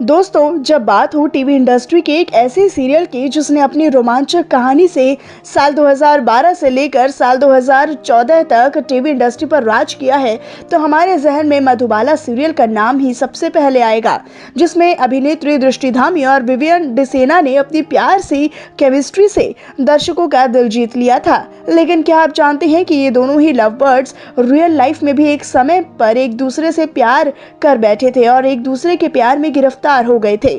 दोस्तों, जब बात हो टीवी इंडस्ट्री के एक ऐसे सीरियल की जिसने अपनी रोमांचक कहानी से साल 2012 से लेकर साल 2014 तक टीवी इंडस्ट्री पर राज किया है, तो हमारे जहन में मधुबाला सीरियल का नाम ही सबसे पहले आएगा, जिसमें अभिनेत्री दृष्टि धामी और विवियन डिसेना ने अपनी प्यार सी केमिस्ट्री से दर्शकों का दिल जीत लिया था। लेकिन क्या आप जानते हैं कि ये दोनों ही लव बर्ड्स रियल लाइफ में भी एक समय पर एक दूसरे से प्यार कर बैठे थे और एक दूसरे के प्यार में गिरफ्तार हो गए थे।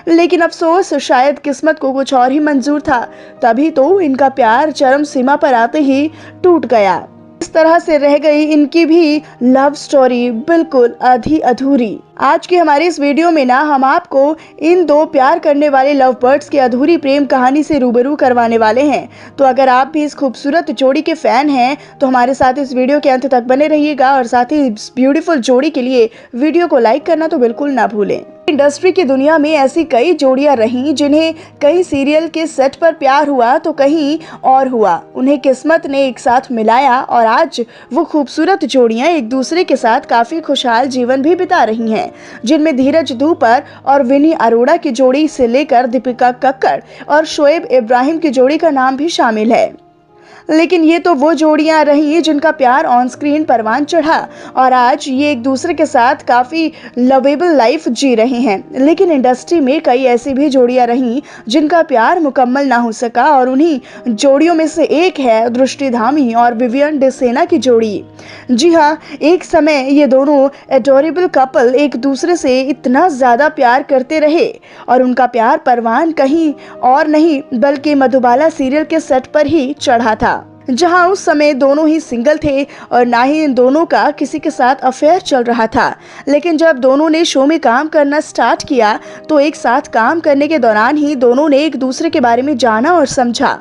लेकिन अफसोस, शायद किस्मत को कुछ और ही मंजूर था, तभी तो इनका प्यार चरम सीमा पर आते ही टूट गया। इस तरह से रह गई इनकी भी लव स्टोरी बिल्कुल आधी अधूरी। आज की हमारी इस वीडियो में हम आपको इन दो प्यार करने वाले लव बर्ड्स की अधूरी प्रेम कहानी से रूबरू करवाने वाले हैं। तो अगर आप भी इस खूबसूरत जोड़ी के फैन हैं तो हमारे साथ इस वीडियो के अंत तक बने रहिएगा और साथ ही इस ब्यूटीफुल जोड़ी के लिए वीडियो को लाइक करना तो बिल्कुल ना भूलें। इंडस्ट्री की दुनिया में ऐसी कई जोड़ियां रहीं जिन्हें कहीं सीरियल के सेट पर प्यार हुआ तो कहीं और हुआ। उन्हें किस्मत ने एक साथ मिलाया और आज वो खूबसूरत जोड़ियां एक दूसरे के साथ काफी खुशहाल जीवन भी बिता रही हैं, जिनमें धीरज धूपर और विनी अरोड़ा की जोड़ी से लेकर दीपिका कक्कड़ और शोएब इब्राहिम की जोड़ी का नाम भी शामिल है। लेकिन ये तो वो जोड़ियां रही जिनका प्यार ऑन स्क्रीन परवान चढ़ा और आज ये एक दूसरे के साथ काफी लवेबल लाइफ जी रहे हैं। लेकिन इंडस्ट्री में कई ऐसी भी जोड़ियां रही जिनका प्यार मुकम्मल ना हो सका और उन्हीं जोड़ियों में से एक है दृष्टि धामी और विवियन डिसेना की जोड़ी। जी हाँ, एक समय ये दोनों एडोरेबल कपल एक दूसरे से इतना ज्यादा प्यार करते रहे और उनका प्यार परवान कहीं और नहीं बल्कि मधुबाला सीरियल के सेट पर ही चढ़ा था, जहां उस समय दोनों ही सिंगल थे और ना ही इन दोनों का किसी के साथ अफेयर चल रहा था। लेकिन जब दोनों ने शो में काम करना स्टार्ट किया तो एक साथ काम करने के दौरान ही दोनों ने एक दूसरे के बारे में जाना और समझा।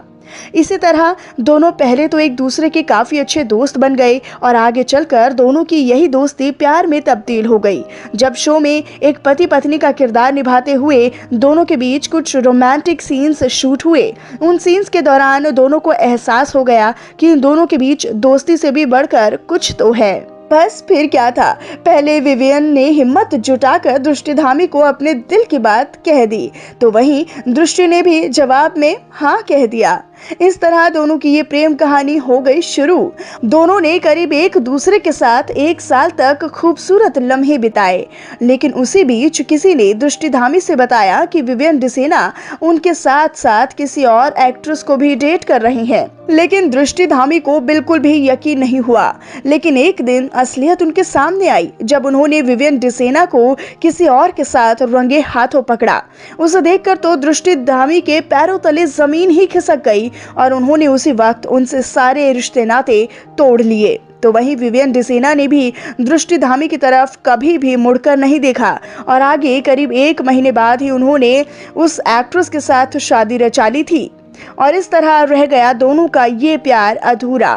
इसी तरह दोनों पहले तो एक दूसरे के काफी अच्छे दोस्त बन गए और आगे चलकर दोनों की यही दोस्ती प्यार में तब्दील हो गई। जब शो में एक पति पत्नी का किरदार निभाते हुए दोनों के बीच कुछ रोमांटिक सीन्स शूट हुए, उन सीन्स के दौरान दोनों को एहसास हो गया कि इन दोनों के बीच दोस्ती से भी बढ़कर कुछ तो है। बस फिर क्या था, पहले विवियन ने हिम्मत जुटाकर दृष्टि धामी को अपने दिल की बात कह दी तो वहीं दृष्टि ने भी जवाब में हाँ कह दिया। इस तरह दोनों की ये प्रेम कहानी हो गई शुरू। दोनों ने करीब एक दूसरे के साथ एक साल तक खूबसूरत लम्हे बिताए। लेकिन उसी बीच किसी ने दृष्टि धामी से बताया कि विवियन डिसेना उनके साथ साथ किसी और एक्ट्रेस को भी डेट कर रही हैं। लेकिन दृष्टि धामी को बिल्कुल भी यकीन नहीं हुआ। लेकिन एक दिन असलियत उनके सामने आई जब उन्होंने विवियन डिसेना को किसी और के साथ रंगे हाथों पकड़ा। उसे देखकर तो दृष्टि धामी के पैरों तले जमीन ही खिसक गई और उन्होंने उसी वक्त उनसे सारे रिश्ते नाते तोड़ लिए। तो वहीं विवियन डिसेना ने भी दृष्टि धामी की तरफ कभी भी मुड़कर नहीं देखा और आगे करीब 1 महीने बाद ही उन्होंने उस एक्ट्रेस के साथ शादी रचा ली थी और इस तरह रह गया दोनों का ये प्यार अधूरा।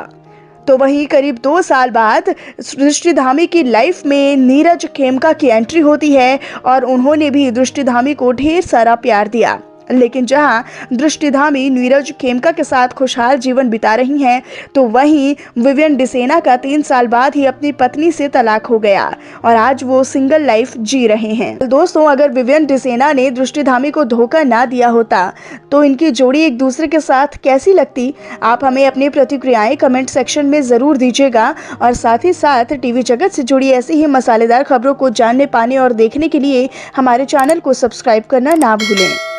तो वहीं करीब 2 साल बाद दृष्टि धामी की लाइफ में नीरज खेमका की एंट्री होती है और उन्होंने भी दृष्टि धामी को ढेर सारा प्यार दिया। लेकिन जहां दृष्टि धामी नीरज खेमका के साथ खुशहाल जीवन बिता रही हैं तो वहीं विवियन डिसेना का 3 साल बाद ही अपनी पत्नी से तलाक हो गया और आज वो सिंगल लाइफ जी रहे हैं। दोस्तों, अगर विवियन डिसेना ने दृष्टि धामी को धोखा ना दिया होता तो इनकी जोड़ी एक दूसरे के साथ कैसी लगती? आप हमें अपनी प्रतिक्रियाएं कमेंट सेक्शन में जरूर दीजिएगा और साथ ही साथ टीवी जगत से जुड़ी ऐसी ही मसालेदार खबरों को जानने, पाने और देखने के लिए हमारे चैनल को सब्सक्राइब करना ना भूलें।